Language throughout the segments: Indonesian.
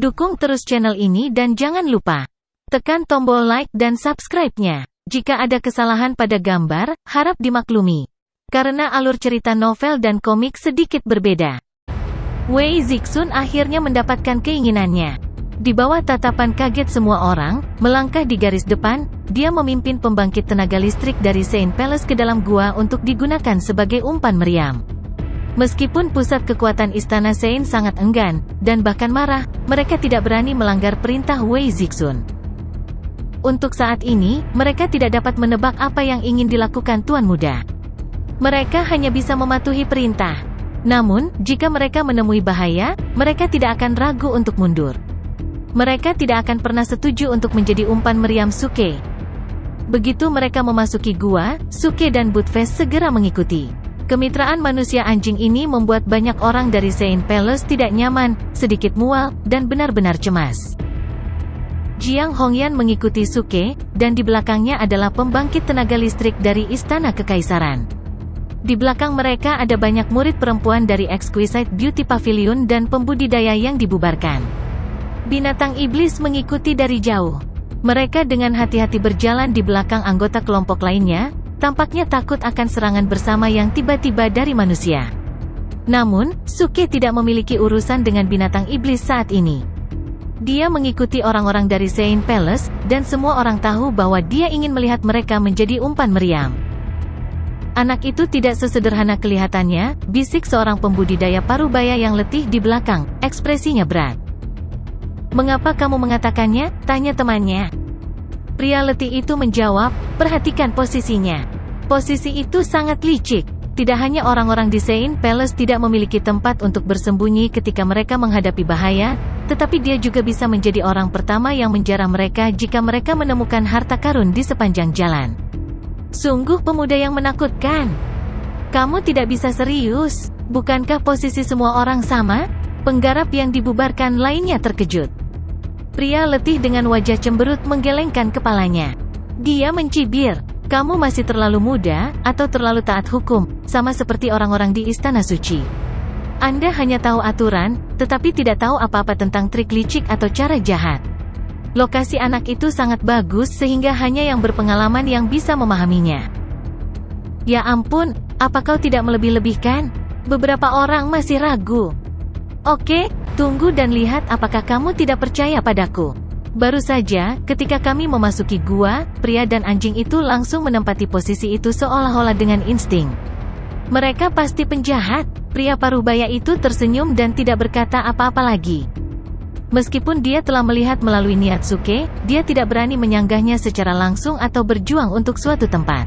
Dukung terus channel ini dan jangan lupa tekan tombol like dan subscribe-nya. Jika ada kesalahan pada gambar, harap dimaklumi. Karena alur cerita novel dan komik sedikit berbeda. Wei Zixun akhirnya mendapatkan keinginannya. Di bawah tatapan kaget semua orang, melangkah di garis depan, dia memimpin pembangkit tenaga listrik dari Saint Palace ke dalam gua untuk digunakan sebagai umpan meriam. Meskipun pusat kekuatan Istana Saint sangat enggan, dan bahkan marah, mereka tidak berani melanggar perintah Wei Zixun. Untuk saat ini, mereka tidak dapat menebak apa yang ingin dilakukan Tuan Muda. Mereka hanya bisa mematuhi perintah. Namun, jika mereka menemui bahaya, mereka tidak akan ragu untuk mundur. Mereka tidak akan pernah setuju untuk menjadi umpan meriam Suke. Begitu mereka memasuki gua, Suke dan Budfest segera mengikuti. Kemitraan manusia anjing ini membuat banyak orang dari Saint Palace tidak nyaman, sedikit mual, dan benar-benar cemas. Jiang Hongyan mengikuti Suke, dan di belakangnya adalah pembangkit tenaga listrik dari Istana Kekaisaran. Di belakang mereka ada banyak murid perempuan dari Exquisite Beauty Pavilion dan pembudidaya yang dibubarkan. Binatang iblis mengikuti dari jauh. Mereka dengan hati-hati berjalan di belakang anggota kelompok lainnya, tampaknya takut akan serangan bersama yang tiba-tiba dari manusia. Namun, Suke tidak memiliki urusan dengan binatang iblis saat ini. Dia mengikuti orang-orang dari Saint Palace, dan semua orang tahu bahwa dia ingin melihat mereka menjadi umpan meriam. Anak itu tidak sesederhana kelihatannya, bisik seorang pembudidaya parubaya yang letih di belakang, ekspresinya berat. "Mengapa kamu mengatakannya?" tanya temannya. Pria letih itu menjawab, "Perhatikan posisinya. Posisi itu sangat licik. Tidak hanya orang-orang di Saint Palace tidak memiliki tempat untuk bersembunyi ketika mereka menghadapi bahaya, tetapi dia juga bisa menjadi orang pertama yang menjarah mereka jika mereka menemukan harta karun di sepanjang jalan. Sungguh pemuda yang menakutkan. Kamu tidak bisa serius. Bukankah posisi semua orang sama?" Penggarap yang dibubarkan lainnya terkejut. Pria letih dengan wajah cemberut menggelengkan kepalanya. Dia mencibir, "Kamu masih terlalu muda, atau terlalu taat hukum, sama seperti orang-orang di Istana Suci. Anda hanya tahu aturan, tetapi tidak tahu apa-apa tentang trik licik atau cara jahat. Lokasi anak itu sangat bagus sehingga hanya yang berpengalaman yang bisa memahaminya." "Ya ampun, apa kau tidak melebih-lebihkan? Beberapa orang masih ragu." "Oke, tunggu dan lihat apakah kamu tidak percaya padaku." Baru saja, ketika kami memasuki gua, pria dan anjing itu langsung menempati posisi itu seolah-olah dengan insting. "Mereka pasti penjahat." Pria parubaya itu tersenyum dan tidak berkata apa-apa lagi. Meskipun dia telah melihat melalui niat Suke, dia tidak berani menyanggahnya secara langsung atau berjuang untuk suatu tempat.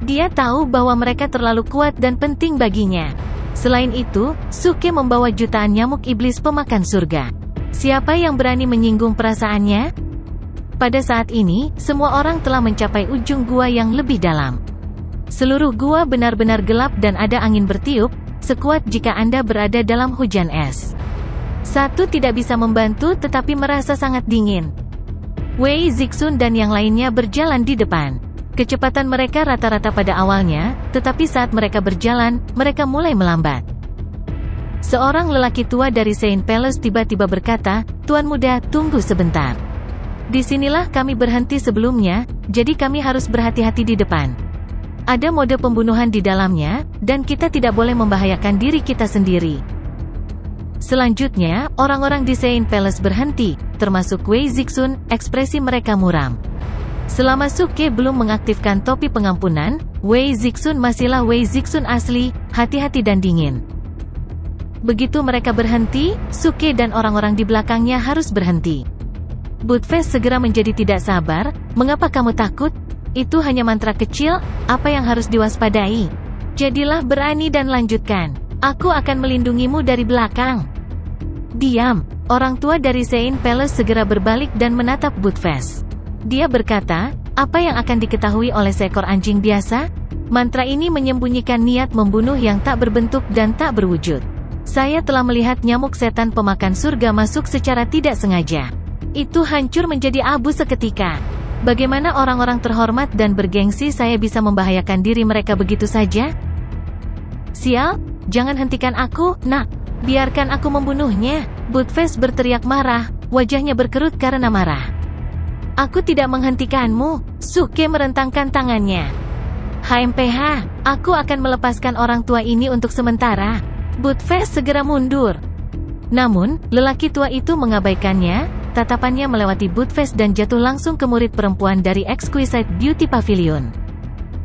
Dia tahu bahwa mereka terlalu kuat dan penting baginya. Selain itu, Suke membawa jutaan nyamuk iblis pemakan surga. Siapa yang berani menyinggung perasaannya? Pada saat ini, semua orang telah mencapai ujung gua yang lebih dalam. Seluruh gua benar-benar gelap dan ada angin bertiup, sekuat jika Anda berada dalam hujan es. Satu tidak bisa membantu tetapi merasa sangat dingin. Wei Zixun dan yang lainnya berjalan di depan. Kecepatan mereka rata-rata pada awalnya, tetapi saat mereka berjalan, mereka mulai melambat. Seorang lelaki tua dari Saint Palace tiba-tiba berkata, "Tuan Muda, tunggu sebentar. Disinilah kami berhenti sebelumnya, jadi kami harus berhati-hati di depan. Ada mode pembunuhan di dalamnya, dan kita tidak boleh membahayakan diri kita sendiri." Selanjutnya, orang-orang di Saint Palace berhenti, termasuk Wei Zixun, ekspresi mereka muram. Selama Suke belum mengaktifkan topi pengampunan, Wei Zixun masihlah Wei Zixun asli, hati-hati dan dingin. Begitu mereka berhenti, Suke dan orang-orang di belakangnya harus berhenti. Budfest segera menjadi tidak sabar, "Mengapa kamu takut? Itu hanya mantra kecil, apa yang harus diwaspadai? Jadilah berani dan lanjutkan. Aku akan melindungimu dari belakang." "Diam." Orang tua dari Saint Palace segera berbalik dan menatap Budfest. Dia berkata, "Apa yang akan diketahui oleh seekor anjing biasa? Mantra ini menyembunyikan niat membunuh yang tak berbentuk dan tak berwujud. Saya telah melihat nyamuk setan pemakan surga masuk secara tidak sengaja. Itu hancur menjadi abu seketika. Bagaimana orang-orang terhormat dan bergengsi saya bisa membahayakan diri mereka begitu saja? Sial, jangan hentikan aku, nak. Biarkan aku membunuhnya. Buttface berteriak marah, wajahnya berkerut karena marah. Aku tidak menghentikanmu, Suke merentangkan tangannya. HMPH, aku akan melepaskan orang tua ini untuk sementara. Buttface segera mundur. Namun, lelaki tua itu mengabaikannya, tatapannya melewati Buttface dan jatuh langsung ke murid perempuan dari Exquisite Beauty Pavilion.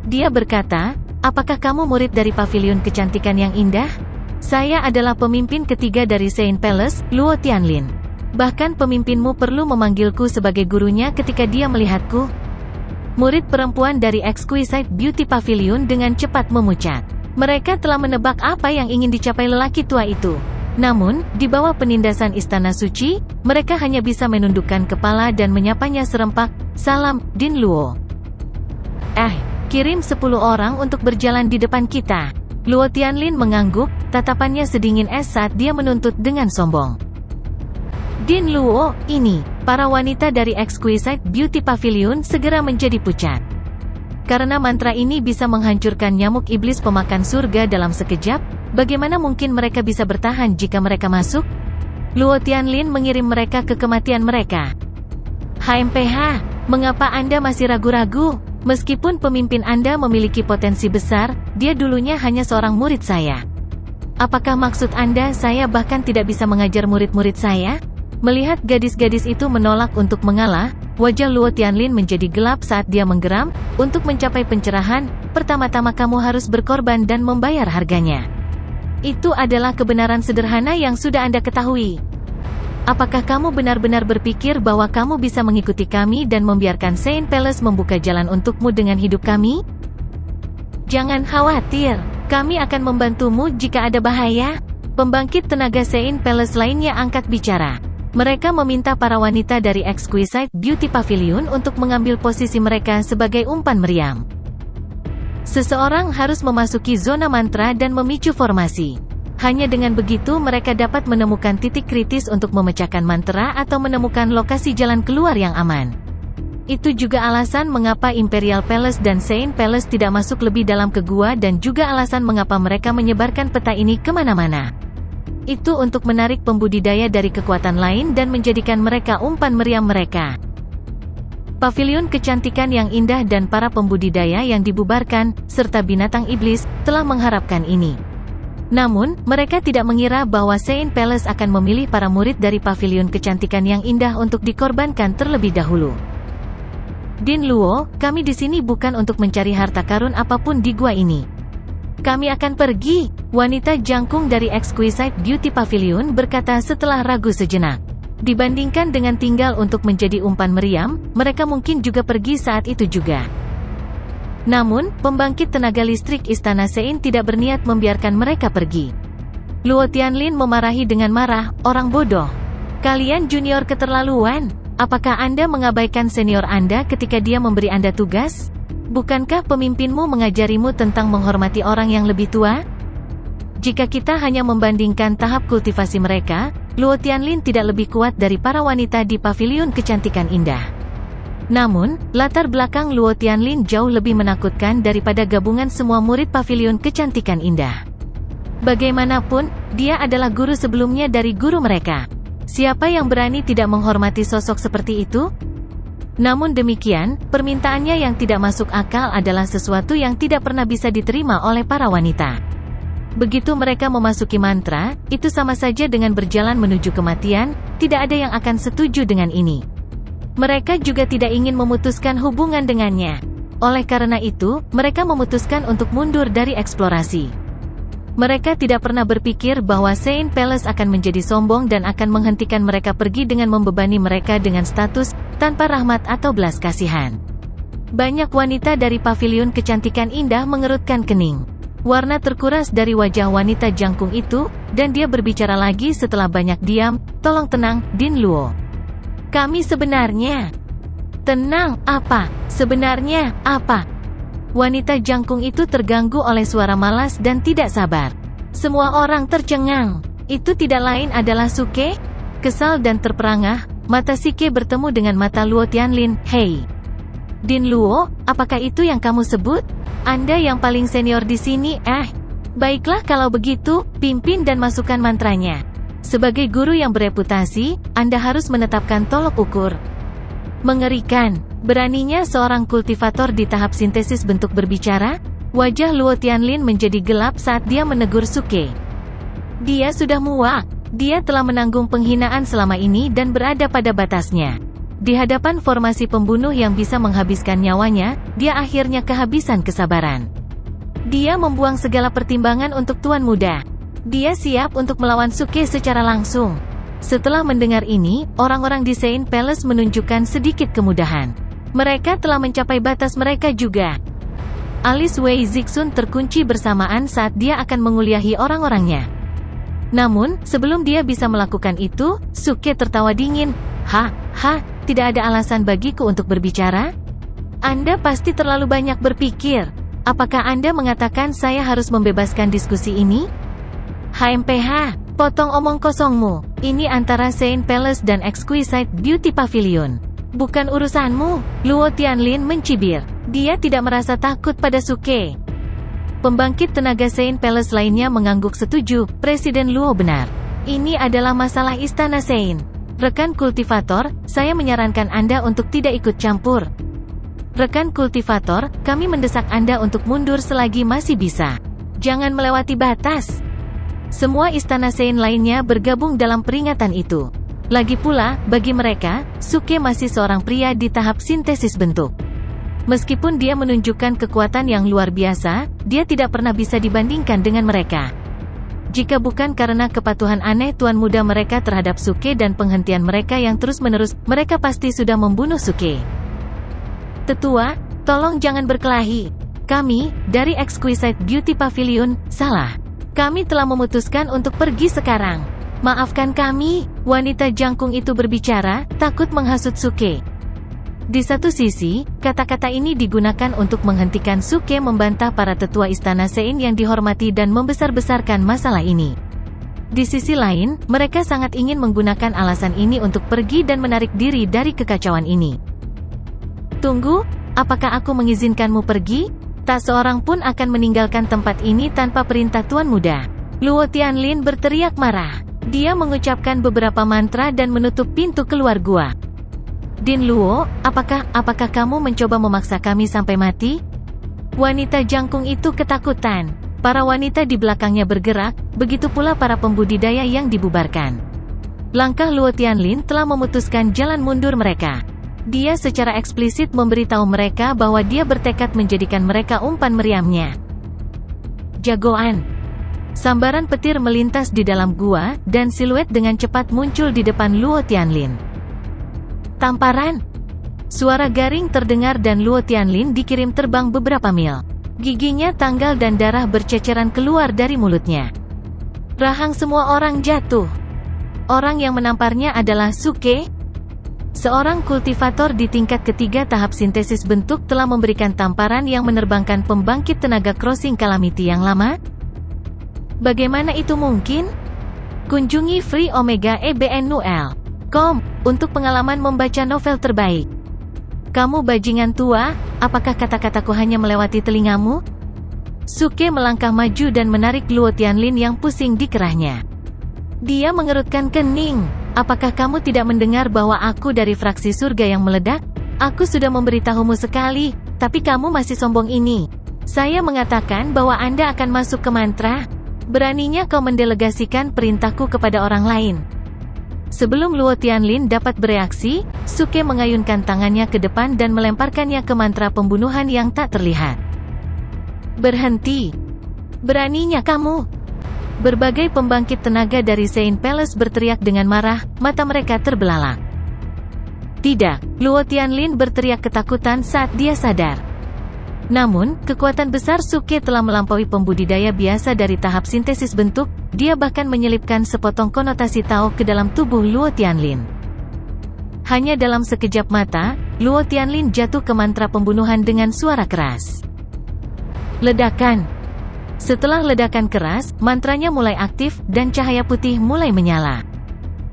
Dia berkata, apakah kamu murid dari Pavilion Kecantikan yang Indah? Saya adalah pemimpin ketiga dari Saint Palace, Luo Tianlin. Bahkan pemimpinmu perlu memanggilku sebagai gurunya ketika dia melihatku. Murid perempuan dari Exquisite Beauty Pavilion dengan cepat memucat. Mereka telah menebak apa yang ingin dicapai lelaki tua itu. Namun, di bawah penindasan Istana Suci, mereka hanya bisa menundukkan kepala dan menyapanya serempak, "Salam, Din Luo." Kirim 10 orang untuk berjalan di depan kita. Luo Tianlin mengangguk, tatapannya sedingin es saat dia menuntut dengan sombong. Din Luo, ini, para wanita dari Exquisite Beauty Pavilion segera menjadi pucat. Karena mantra ini bisa menghancurkan nyamuk iblis pemakan surga dalam sekejap, bagaimana mungkin mereka bisa bertahan jika mereka masuk? Luo Tianlin mengirim mereka ke kematian mereka. HMPH, mengapa Anda masih ragu-ragu? Meskipun pemimpin Anda memiliki potensi besar, dia dulunya hanya seorang murid saya. Apakah maksud Anda saya bahkan tidak bisa mengajar murid-murid saya? Melihat gadis-gadis itu menolak untuk mengalah, wajah Luo Tianlin menjadi gelap saat dia menggeram, untuk mencapai pencerahan, pertama-tama kamu harus berkorban dan membayar harganya. Itu adalah kebenaran sederhana yang sudah Anda ketahui. Apakah kamu benar-benar berpikir bahwa kamu bisa mengikuti kami dan membiarkan Saint Palace membuka jalan untukmu dengan hidup kami? Jangan khawatir, kami akan membantumu jika ada bahaya. Pembangkit tenaga Saint Palace lainnya angkat bicara. Mereka meminta para wanita dari Exquisite Beauty Pavilion untuk mengambil posisi mereka sebagai umpan meriam. Seseorang harus memasuki zona mantra dan memicu formasi. Hanya dengan begitu mereka dapat menemukan titik kritis untuk memecahkan mantra atau menemukan lokasi jalan keluar yang aman. Itu juga alasan mengapa Imperial Palace dan Saint Palace tidak masuk lebih dalam ke gua dan juga alasan mengapa mereka menyebarkan peta ini kemana-mana. Itu untuk menarik pembudidaya dari kekuatan lain dan menjadikan mereka umpan meriam mereka. Pavilion Kecantikan yang Indah dan para pembudidaya yang dibubarkan, serta binatang iblis, telah mengharapkan ini. Namun, mereka tidak mengira bahwa Saint Palace akan memilih para murid dari Pavilion Kecantikan yang Indah untuk dikorbankan terlebih dahulu. Din Luo, kami di sini bukan untuk mencari harta karun apapun di gua ini. Kami akan pergi, wanita jangkung dari Exquisite Beauty Pavilion berkata setelah ragu sejenak. Dibandingkan dengan tinggal untuk menjadi umpan meriam, mereka mungkin juga pergi saat itu juga. Namun, pembangkit tenaga listrik Istana Sein tidak berniat membiarkan mereka pergi. Luo Tianlin memarahi dengan marah, orang bodoh. Kalian junior keterlaluan. Apakah Anda mengabaikan senior Anda ketika dia memberi Anda tugas? Bukankah pemimpinmu mengajarimu tentang menghormati orang yang lebih tua? Jika kita hanya membandingkan tahap kultivasi mereka, Luo Tianlin tidak lebih kuat dari para wanita di Pavilion Kecantikan Indah. Namun, latar belakang Luo Tianlin jauh lebih menakutkan daripada gabungan semua murid Pavilion Kecantikan Indah. Bagaimanapun, dia adalah guru sebelumnya dari guru mereka. Siapa yang berani tidak menghormati sosok seperti itu? Namun demikian, permintaannya yang tidak masuk akal adalah sesuatu yang tidak pernah bisa diterima oleh para wanita. Begitu mereka memasuki mantra, itu sama saja dengan berjalan menuju kematian, tidak ada yang akan setuju dengan ini. Mereka juga tidak ingin memutuskan hubungan dengannya. Oleh karena itu, mereka memutuskan untuk mundur dari eksplorasi. Mereka tidak pernah berpikir bahwa Saint Palace akan menjadi sombong dan akan menghentikan mereka pergi dengan membebani mereka dengan status, tanpa rahmat atau belas kasihan. Banyak wanita dari Pavilion Kecantikan Indah mengerutkan kening. Warna terkuras dari wajah wanita jangkung itu, dan dia berbicara lagi setelah banyak diam, tolong tenang, Din Luo. Kami sebenarnya... Tenang, apa? Sebenarnya, apa? Wanita jangkung itu terganggu oleh suara malas dan tidak sabar. Semua orang tercengang. Itu tidak lain adalah Suke? Kesal dan terperangah, mata Suke bertemu dengan mata Luo Tianlin. Hei! Din Luo, apakah itu yang kamu sebut? Anda yang paling senior di sini, Baiklah kalau begitu, pimpin dan masukkan mantranya. Sebagai guru yang bereputasi, Anda harus menetapkan tolok ukur. Mengerikan. Beraninya seorang kultivator di tahap sintesis bentuk berbicara? Wajah Luo Tianlin menjadi gelap saat dia menegur Suke. Dia sudah muak. Dia telah menanggung penghinaan selama ini dan berada pada batasnya. Di hadapan formasi pembunuh yang bisa menghabiskan nyawanya, dia akhirnya kehabisan kesabaran. Dia membuang segala pertimbangan untuk Tuan Muda. Dia siap untuk melawan Suke secara langsung. Setelah mendengar ini, orang-orang di Saint Palace menunjukkan sedikit kemudahan. Mereka telah mencapai batas mereka juga. Alis Wei Zixun terkunci bersamaan saat dia akan menguliahi orang-orangnya. Namun, sebelum dia bisa melakukan itu, Suke tertawa dingin. Tidak ada alasan bagiku untuk berbicara? Anda pasti terlalu banyak berpikir. Apakah Anda mengatakan saya harus membebaskan diskusi ini? HMPH, potong omong kosongmu. Ini antara Saint Palace dan Exquisite Beauty Pavilion. Bukan urusanmu. Luo Tianlin mencibir. Dia tidak merasa takut pada Suke. Pembangkit tenaga Saint Palace lainnya mengangguk setuju. Presiden Luo benar. Ini adalah masalah istana Saint. Rekan kultivator, saya menyarankan Anda untuk tidak ikut campur. Rekan kultivator, kami mendesak Anda untuk mundur selagi masih bisa. Jangan melewati batas. Semua istana Saint lainnya bergabung dalam peringatan itu. Lagi pula, bagi mereka, Suke masih seorang pria di tahap sintesis bentuk. Meskipun dia menunjukkan kekuatan yang luar biasa, dia tidak pernah bisa dibandingkan dengan mereka. Jika bukan karena kepatuhan aneh Tuan Muda mereka terhadap Suke dan penghentian mereka yang terus-menerus, mereka pasti sudah membunuh Suke. Tetua, tolong jangan berkelahi. Kami, dari Exquisite Beauty Pavilion, salah. Kami telah memutuskan untuk pergi sekarang. Maafkan kami, wanita jangkung itu berbicara, takut menghasut Suke. Di satu sisi, kata-kata ini digunakan untuk menghentikan Suke membantah para tetua istana Saint yang dihormati dan membesar-besarkan masalah ini. Di sisi lain, mereka sangat ingin menggunakan alasan ini untuk pergi dan menarik diri dari kekacauan ini. Tunggu, apakah aku mengizinkanmu pergi? Tak seorang pun akan meninggalkan tempat ini tanpa perintah Tuan Muda. Luo Tianlin berteriak marah. Dia mengucapkan beberapa mantra dan menutup pintu keluar gua. Din Luo, apakah kamu mencoba memaksa kami sampai mati? Wanita jangkung itu ketakutan. Para wanita di belakangnya bergerak, begitu pula para pembudidaya yang dibubarkan. Langkah Luo Tianlin telah memutuskan jalan mundur mereka. Dia secara eksplisit memberitahu mereka bahwa dia bertekad menjadikan mereka umpan meriamnya. Jagoan. Sambaran petir melintas di dalam gua, dan siluet dengan cepat muncul di depan Luo Tianlin. Tamparan. Suara garing terdengar dan Luo Tianlin dikirim terbang beberapa mil. Giginya tanggal dan darah berceceran keluar dari mulutnya. Rahang semua orang jatuh. Orang yang menamparnya adalah Suke. Seorang kultivator di tingkat ketiga tahap sintesis bentuk telah memberikan tamparan yang menerbangkan pembangkit tenaga crossing calamity yang lama. Bagaimana itu mungkin? Kunjungi freeomega.ebn.com untuk pengalaman membaca novel terbaik. Kamu bajingan tua, apakah kata-kataku hanya melewati telingamu? Suke melangkah maju dan menarik Luo Tianlin yang pusing di kerahnya. Dia mengerutkan kening. Apakah kamu tidak mendengar bahwa aku dari fraksi surga yang meledak? Aku sudah memberitahumu sekali, tapi kamu masih sombong ini. Saya mengatakan bahwa Anda akan masuk ke mantra. Beraninya kau mendelegasikan perintahku kepada orang lain. Sebelum Luo Tianlin dapat bereaksi, Suke mengayunkan tangannya ke depan dan melemparkannya ke mantra pembunuhan yang tak terlihat. Berhenti. Beraninya kamu. Berbagai pembangkit tenaga dari Saint Palace berteriak dengan marah, mata mereka terbelalak. Tidak, Luo Tianlin berteriak ketakutan saat dia sadar. Namun, kekuatan besar Suke telah melampaui pembudidaya biasa dari tahap sintesis bentuk, dia bahkan menyelipkan sepotong konotasi Tao ke dalam tubuh Luo Tianlin. Hanya dalam sekejap mata, Luo Tianlin jatuh ke mantra pembunuhan dengan suara keras. Ledakan. Setelah ledakan keras, mantranya mulai aktif, dan cahaya putih mulai menyala.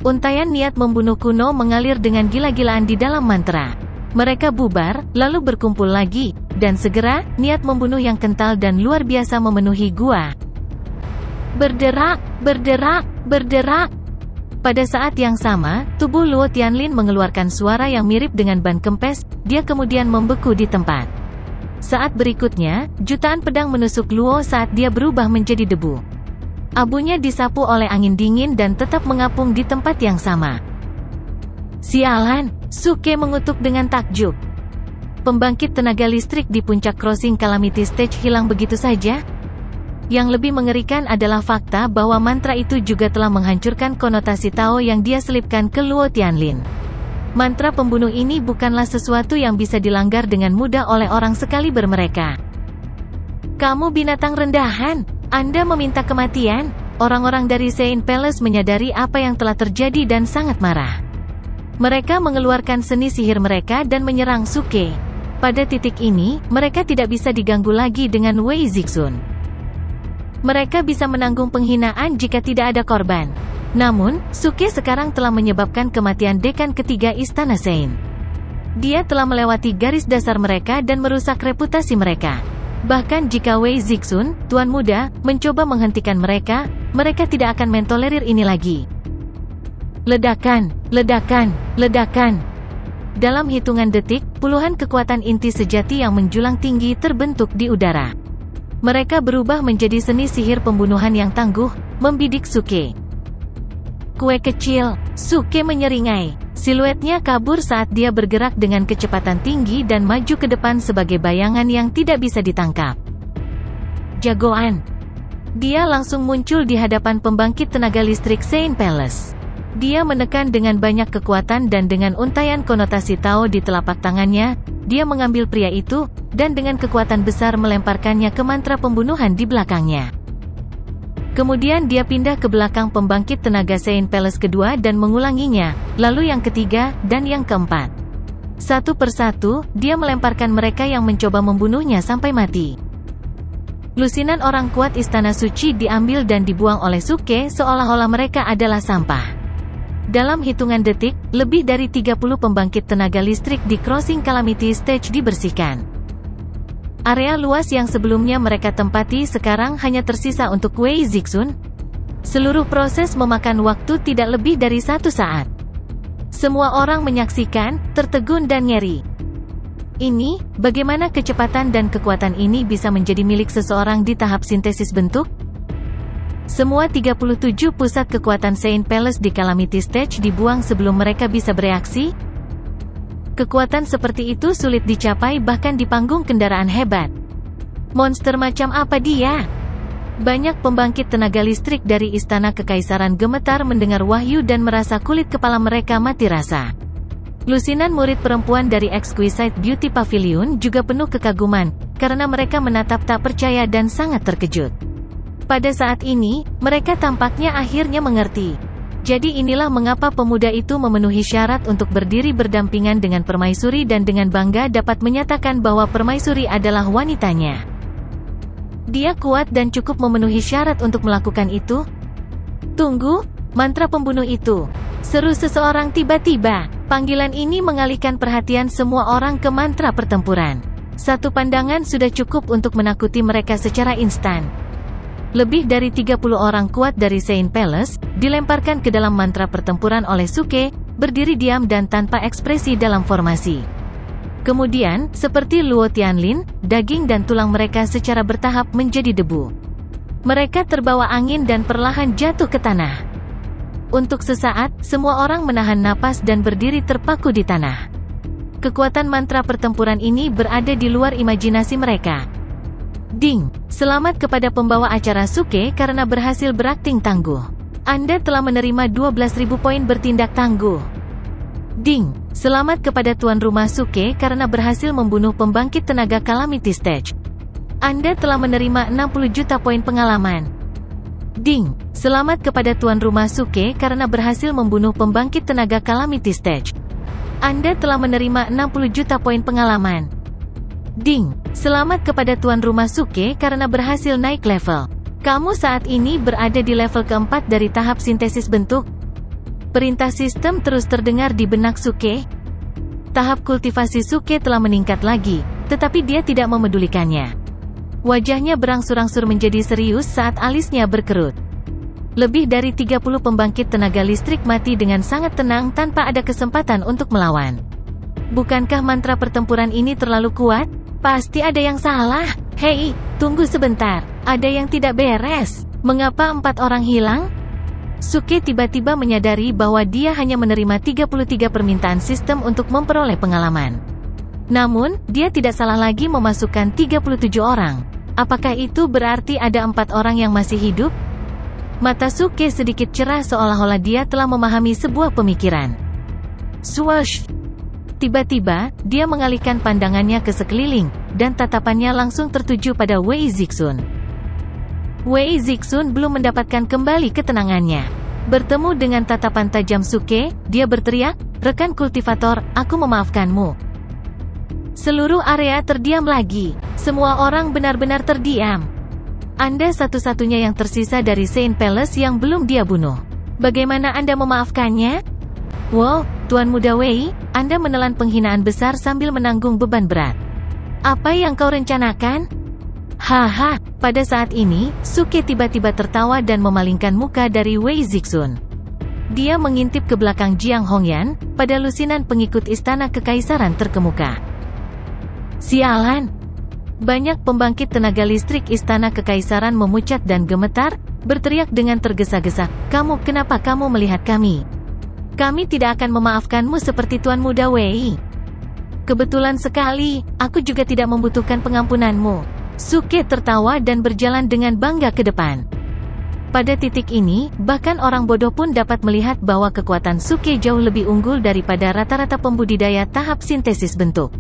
Untaian niat membunuh kuno mengalir dengan gila-gilaan di dalam mantra. Mereka bubar, lalu berkumpul lagi, dan segera, niat membunuh yang kental dan luar biasa memenuhi gua. Berderak, berderak, berderak. Pada saat yang sama, tubuh Luo Tianlin mengeluarkan suara yang mirip dengan ban kempes, dia kemudian membeku di tempat. Saat berikutnya, jutaan pedang menusuk Luo saat dia berubah menjadi debu. Abunya disapu oleh angin dingin dan tetap mengapung di tempat yang sama. Sialan, Suke mengutuk dengan takjub. Pembangkit tenaga listrik di puncak Crossing Calamity Stage hilang begitu saja? Yang lebih mengerikan adalah fakta bahwa mantra itu juga telah menghancurkan konotasi Tao yang dia selipkan ke Luo Tianlin. Mantra pembunuh ini bukanlah sesuatu yang bisa dilanggar dengan mudah oleh orang sekaliber mereka. Kamu binatang rendahan, Anda meminta kematian. Orang-orang dari Sein Palace menyadari apa yang telah terjadi dan sangat marah. Mereka mengeluarkan seni sihir mereka dan menyerang Suke. Pada titik ini, mereka tidak bisa diganggu lagi dengan Wei Zixun. Mereka bisa menanggung penghinaan jika tidak ada korban. Namun, Suke sekarang telah menyebabkan kematian dekan ketiga Istana Sein. Dia telah melewati garis dasar mereka dan merusak reputasi mereka. Bahkan jika Wei Zixun, Tuan Muda, mencoba menghentikan mereka, mereka tidak akan mentolerir ini lagi. Ledakan, ledakan, ledakan. Dalam hitungan detik, puluhan kekuatan inti sejati yang menjulang tinggi terbentuk di udara. Mereka berubah menjadi seni sihir pembunuhan yang tangguh, membidik Suke. Kue kecil, Suke menyeringai. Siluetnya kabur saat dia bergerak dengan kecepatan tinggi dan maju ke depan sebagai bayangan yang tidak bisa ditangkap. Jagoan. Dia langsung muncul di hadapan pembangkit tenaga listrik Sein Palace. Dia menekan dengan banyak kekuatan dan dengan untaian konotasi Tao di telapak tangannya, dia mengambil pria itu, dan dengan kekuatan besar melemparkannya ke mantra pembunuhan di belakangnya. Kemudian dia pindah ke belakang pembangkit tenaga Sein Palace kedua dan mengulanginya, lalu yang ketiga, dan yang keempat. Satu persatu, dia melemparkan mereka yang mencoba membunuhnya sampai mati. Lusinan orang kuat Istana Suci diambil dan dibuang oleh Suke seolah-olah mereka adalah sampah. Dalam hitungan detik, lebih dari 30 pembangkit tenaga listrik di Crossing Calamity Stage dibersihkan. Area luas yang sebelumnya mereka tempati sekarang hanya tersisa untuk Wei Zixun. Seluruh proses memakan waktu tidak lebih dari 1 saat. Semua orang menyaksikan, tertegun dan ngeri. Ini, bagaimana kecepatan dan kekuatan ini bisa menjadi milik seseorang di tahap sintesis bentuk? Semua 37 pusat kekuatan Sein Palace di Calamity Stage dibuang sebelum mereka bisa bereaksi? Kekuatan seperti itu sulit dicapai bahkan di panggung kendaraan hebat. Monster macam apa dia? Banyak pembangkit tenaga listrik dari Istana Kekaisaran gemetar mendengar wahyu dan merasa kulit kepala mereka mati rasa. Lusinan murid perempuan dari Exquisite Beauty Pavilion juga penuh kekaguman, karena mereka menatap tak percaya dan sangat terkejut. Pada saat ini, mereka tampaknya akhirnya mengerti. Jadi inilah mengapa pemuda itu memenuhi syarat untuk berdiri berdampingan dengan permaisuri dan dengan bangga dapat menyatakan bahwa permaisuri adalah wanitanya. Dia kuat dan cukup memenuhi syarat untuk melakukan itu? Tunggu, mantra pembunuh itu. Seru seseorang tiba-tiba. Panggilan ini mengalihkan perhatian semua orang ke mantra pertempuran. Satu pandangan sudah cukup untuk menakuti mereka secara instan. Lebih dari 30 orang kuat dari Sein Palace, dilemparkan ke dalam mantra pertempuran oleh Suke, berdiri diam dan tanpa ekspresi dalam formasi. Kemudian, seperti Luo Tianlin, daging dan tulang mereka secara bertahap menjadi debu. Mereka terbawa angin dan perlahan jatuh ke tanah. Untuk sesaat, semua orang menahan napas dan berdiri terpaku di tanah. Kekuatan mantra pertempuran ini berada di luar imajinasi mereka. Ding! Selamat kepada pembawa acara Suke karena berhasil berakting tangguh. Anda telah menerima 12.000 poin bertindak tangguh. Ding! Selamat kepada tuan rumah Suke karena berhasil membunuh pembangkit tenaga Calamity Stage. Anda telah menerima 60 juta poin pengalaman. Ding! Selamat kepada tuan rumah Suke karena berhasil membunuh pembangkit tenaga Calamity Stage. Anda telah menerima 60 juta poin pengalaman. Ding! Selamat kepada tuan rumah Suke karena berhasil naik level. Kamu saat ini berada di level keempat dari tahap sintesis bentuk. Perintah sistem terus terdengar di benak Suke. Tahap kultivasi Suke telah meningkat lagi, tetapi dia tidak memedulikannya. Wajahnya berangsur-angsur menjadi serius saat alisnya berkerut. Lebih dari 30 pembangkit tenaga listrik mati dengan sangat tenang tanpa ada kesempatan untuk melawan. Bukankah mantra pertempuran ini terlalu kuat? Pasti ada yang salah. Hei, tunggu sebentar. Ada yang tidak beres. Mengapa 4 orang hilang? Suke tiba-tiba menyadari bahwa dia hanya menerima 33 permintaan sistem untuk memperoleh pengalaman. Namun, dia tidak salah lagi memasukkan 37 orang. Apakah itu berarti ada 4 orang yang masih hidup? Mata Suke sedikit cerah seolah-olah dia telah memahami sebuah pemikiran. Swoosh! Tiba-tiba, dia mengalihkan pandangannya ke sekeliling, dan tatapannya langsung tertuju pada Wei Zixun. Wei Zixun belum mendapatkan kembali ketenangannya. Bertemu dengan tatapan tajam Suke, dia berteriak, "Rekan kultivator, aku memaafkanmu." Seluruh area terdiam lagi. Semua orang benar-benar terdiam. Anda satu-satunya yang tersisa dari Saint Palace yang belum dia bunuh. Bagaimana Anda memaafkannya? Wow, Tuan Muda Wei, Anda menelan penghinaan besar sambil menanggung beban berat. Apa yang kau rencanakan? Haha, pada saat ini, Suke tiba-tiba tertawa dan memalingkan muka dari Wei Zixun. Dia mengintip ke belakang Jiang Hongyan, pada lusinan pengikut istana kekaisaran terkemuka. Sialan! Banyak pembangkit tenaga listrik istana kekaisaran memucat dan gemetar, berteriak dengan tergesa-gesa, Kenapa kamu melihat kami? Kami tidak akan memaafkanmu seperti Tuan Muda Wei." "Kebetulan sekali, aku juga tidak membutuhkan pengampunanmu." Suke tertawa dan berjalan dengan bangga ke depan. Pada titik ini, bahkan orang bodoh pun dapat melihat bahwa kekuatan Suke jauh lebih unggul daripada rata-rata pembudidaya tahap sintesis bentuk.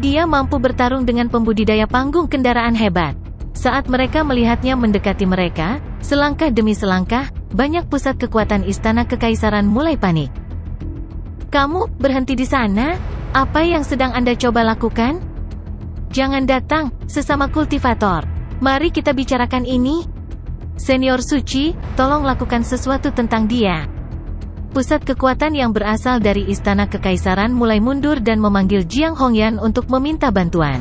Dia mampu bertarung dengan pembudidaya panggung kendaraan hebat. Saat mereka melihatnya mendekati mereka, selangkah demi selangkah, banyak pusat kekuatan istana kekaisaran mulai panik. "Kamu berhenti di sana? Apa yang sedang Anda coba lakukan?" "Jangan datang, sesama kultivator. Mari kita bicarakan ini. Senior Suci, tolong lakukan sesuatu tentang dia." Pusat kekuatan yang berasal dari istana kekaisaran mulai mundur dan memanggil Jiang Hongyan untuk meminta bantuan.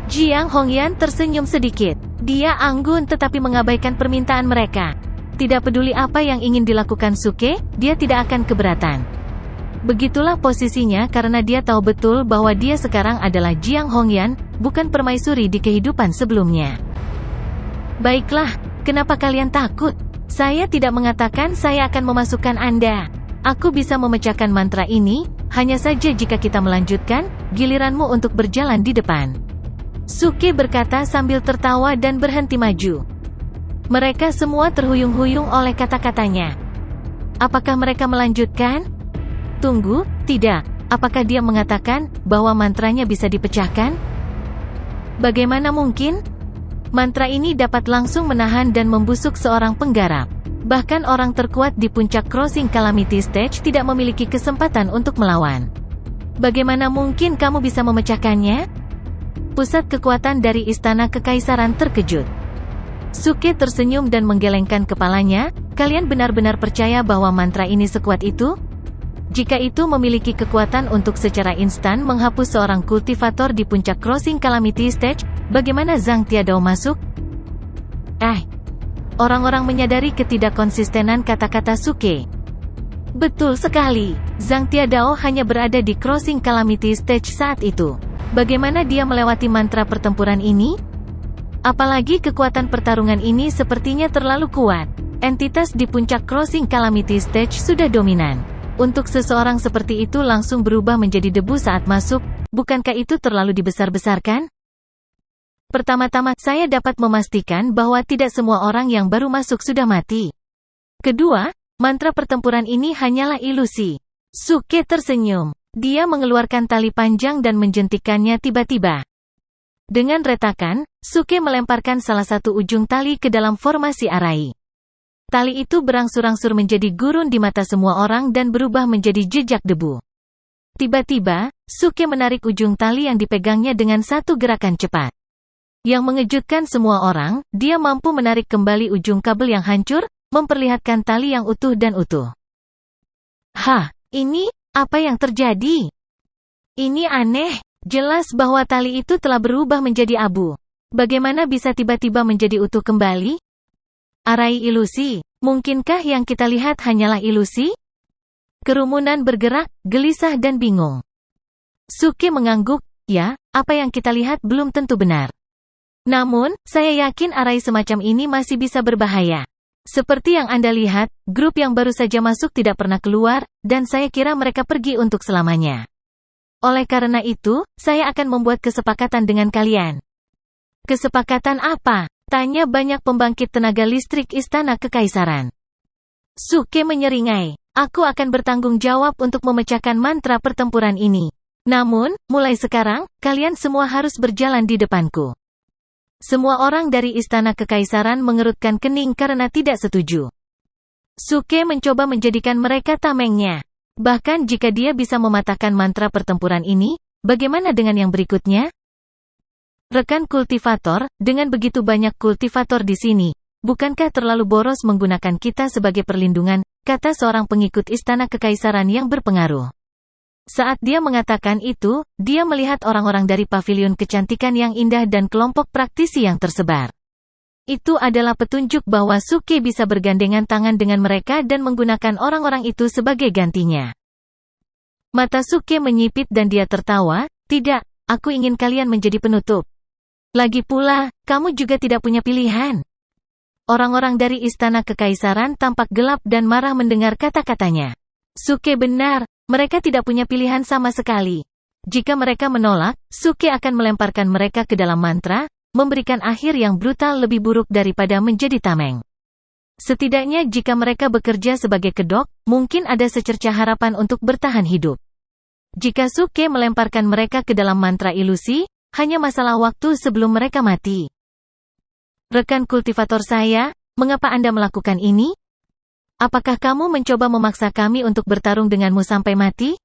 Jiang Hongyan tersenyum sedikit. Dia anggun tetapi mengabaikan permintaan mereka. Tidak peduli apa yang ingin dilakukan Suke, dia tidak akan keberatan. Begitulah posisinya karena dia tahu betul bahwa dia sekarang adalah Jiang Hongyan, bukan permaisuri di kehidupan sebelumnya. "Baiklah, kenapa kalian takut? Saya tidak mengatakan saya akan memasukkan Anda. Aku bisa memecahkan mantra ini, hanya saja jika kita melanjutkan, giliranmu untuk berjalan di depan." Suke berkata sambil tertawa dan berhenti maju. Mereka semua terhuyung-huyung oleh kata-katanya. Apakah mereka melanjutkan? Tunggu, tidak. Apakah dia mengatakan bahwa mantranya bisa dipecahkan? Bagaimana mungkin? Mantra ini dapat langsung menahan dan membusuk seorang penggarap. Bahkan orang terkuat di puncak Crossing Calamity Stage tidak memiliki kesempatan untuk melawan. Bagaimana mungkin kamu bisa memecahkannya? Pusat kekuatan dari istana kekaisaran terkejut. Suke tersenyum dan menggelengkan kepalanya, "Kalian benar-benar percaya bahwa mantra ini sekuat itu? Jika itu memiliki kekuatan untuk secara instan menghapus seorang kultivator di puncak Crossing Calamity Stage, bagaimana Zhang Tiadao masuk?" Orang-orang menyadari ketidakkonsistenan kata-kata Suke. Betul sekali, Zhang Tiadao hanya berada di Crossing Calamity Stage saat itu. Bagaimana dia melewati mantra pertempuran ini? Apalagi kekuatan pertarungan ini sepertinya terlalu kuat. Entitas di puncak Crossing Calamity Stage sudah dominan. Untuk seseorang seperti itu langsung berubah menjadi debu saat masuk, bukankah itu terlalu dibesar-besarkan? Pertama-tama, saya dapat memastikan bahwa tidak semua orang yang baru masuk sudah mati. Kedua, mantra pertempuran ini hanyalah ilusi. Suke tersenyum. Dia mengeluarkan tali panjang dan menjentikkannya tiba-tiba. Dengan retakan, Suke melemparkan salah satu ujung tali ke dalam formasi arai. Tali itu berangsur-angsur menjadi gurun di mata semua orang dan berubah menjadi jejak debu. Tiba-tiba, Suke menarik ujung tali yang dipegangnya dengan satu gerakan cepat. Yang mengejutkan semua orang, dia mampu menarik kembali ujung kabel yang hancur, memperlihatkan tali yang utuh dan utuh. Ini, apa yang terjadi? Ini aneh, jelas bahwa tali itu telah berubah menjadi abu. Bagaimana bisa tiba-tiba menjadi utuh kembali? Arai ilusi. Mungkinkah yang kita lihat hanyalah ilusi? Kerumunan bergerak, gelisah dan bingung. Suke mengangguk, ya, apa yang kita lihat belum tentu benar. Namun, saya yakin arai semacam ini masih bisa berbahaya. Seperti yang Anda lihat, grup yang baru saja masuk tidak pernah keluar, dan saya kira mereka pergi untuk selamanya. Oleh karena itu, saya akan membuat kesepakatan dengan kalian. Kesepakatan apa? Tanya banyak pembangkit tenaga listrik Istana Kekaisaran. Suke menyeringai. Aku akan bertanggung jawab untuk memecahkan mantra pertempuran ini. Namun, mulai sekarang, kalian semua harus berjalan di depanku. Semua orang dari Istana Kekaisaran mengerutkan kening karena tidak setuju. Suke mencoba menjadikan mereka tamengnya. Bahkan jika dia bisa mematahkan mantra pertempuran ini, bagaimana dengan yang berikutnya? Rekan kultivator, dengan begitu banyak kultivator di sini, bukankah terlalu boros menggunakan kita sebagai perlindungan, kata seorang pengikut Istana Kekaisaran yang berpengaruh. Saat dia mengatakan itu, dia melihat orang-orang dari paviliun kecantikan yang indah dan kelompok praktisi yang tersebar. Itu adalah petunjuk bahwa Suke bisa bergandengan tangan dengan mereka dan menggunakan orang-orang itu sebagai gantinya. Mata Suke menyipit dan dia tertawa, tidak, aku ingin kalian menjadi penutup. Lagi pula, kamu juga tidak punya pilihan. Orang-orang dari Istana Kekaisaran tampak gelap dan marah mendengar kata-katanya. Suke benar, mereka tidak punya pilihan sama sekali. Jika mereka menolak, Suke akan melemparkan mereka ke dalam mantra, memberikan akhir yang brutal lebih buruk daripada menjadi tameng. Setidaknya jika mereka bekerja sebagai kedok, mungkin ada secerca harapan untuk bertahan hidup. Jika Suke melemparkan mereka ke dalam mantra ilusi, hanya masalah waktu sebelum mereka mati. Rekan kultivator saya, mengapa Anda melakukan ini? Apakah kamu mencoba memaksa kami untuk bertarung denganmu sampai mati?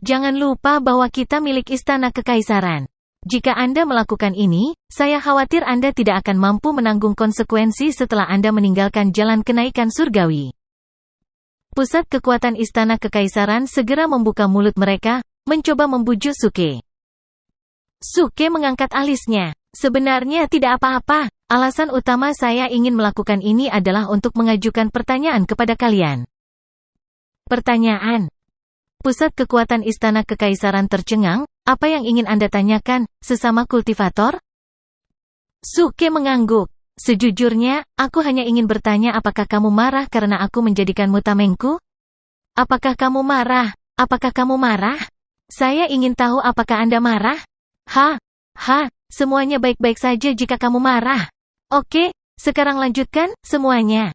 Jangan lupa bahwa kita milik Istana Kekaisaran. Jika Anda melakukan ini, saya khawatir Anda tidak akan mampu menanggung konsekuensi setelah Anda meninggalkan jalan kenaikan surgawi. Pusat kekuatan Istana Kekaisaran segera membuka mulut mereka, mencoba membujuk Suke. Suke mengangkat alisnya. Sebenarnya tidak apa-apa. Alasan utama saya ingin melakukan ini adalah untuk mengajukan pertanyaan kepada kalian. Pertanyaan. Pusat kekuatan Istana Kekaisaran tercengang, apa yang ingin Anda tanyakan, sesama kultivator? Suke mengangguk. Sejujurnya, aku hanya ingin bertanya apakah kamu marah karena aku menjadikanmu tamengku? Apakah kamu marah? Apakah kamu marah? Saya ingin tahu apakah Anda marah? Semuanya baik-baik saja jika kamu marah. Oke, sekarang lanjutkan, semuanya.